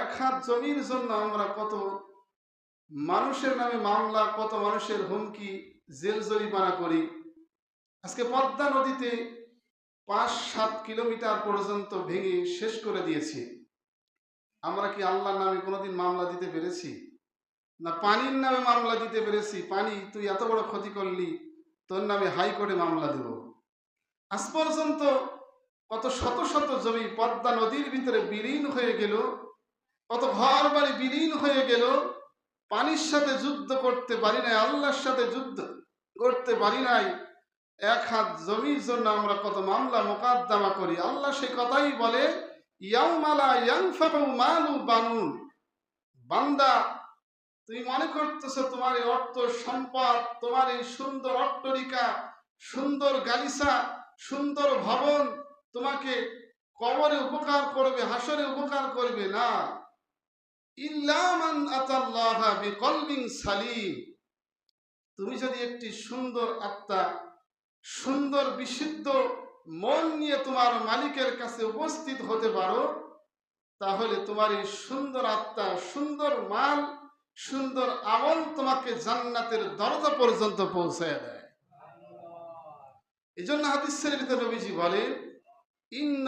এক হাত জমির জন্য আমরা কত মানুষের নামে মামলা, কত মানুষের হুমকি, জেল জরিমানা করি। আজকে পদ্মা নদীতে 5-7 কিলোমিটার পর্যন্ত ভেঙে শেষ করে দিয়েছি। আমরা কি আল্লাহর নামে কোনোদিন মামলা দিতে পেরেছি? না পানির নামে মামলা দিতে পেরেছি? পানি, তুই এত বড় ক্ষতি করলি, তোর নামে হাইকোর্টে মামলা দেব। আজ পর্যন্ত কত শত শত জমি পদ্মা নদীর ভিতরে বিলীন হয়ে গেল, কত ঘর বাড়ি বিলীন হয়ে গেল। পানির সাথে যুদ্ধ করতে পারি নাই, আল্লাহর সাথে যুদ্ধ করতে পারি নাই। এক হাত জমির জন্য আমরা কত মামলা মোকদ্দমা করি। আল্লাহ সে কথাই বলে, ইয়াউমা লা ইয়ানফাউ মালু বানুন। বান্দা, তুমি মনে করতেছো তোমার এই অর্থ সম্পদ, তোমার এই সুন্দর অট্টালিকা, সুন্দর গালিচা, সুন্দর ভবন তোমাকে কবরে উপকার করবে, হাসরে উপকার করবে না। ইল্লা মান আতাল্লাহা বিকলবিন সালিম। তুমি যদি একটি সুন্দর আত্মা, সুন্দর বিশুদ্ধ মন নিয়ে তোমার মালিকের কাছে উপস্থিত হতে পারো, তাহলে তোমার এই সুন্দর আত্মা, সুন্দর মাল, সুন্দর আমল তোমাকে জান্নাতের দরজা পর্যন্ত পৌঁছায় দেয়। এই জন্য হাদিসের ভিতরে নবীজি বলেন, ইন্না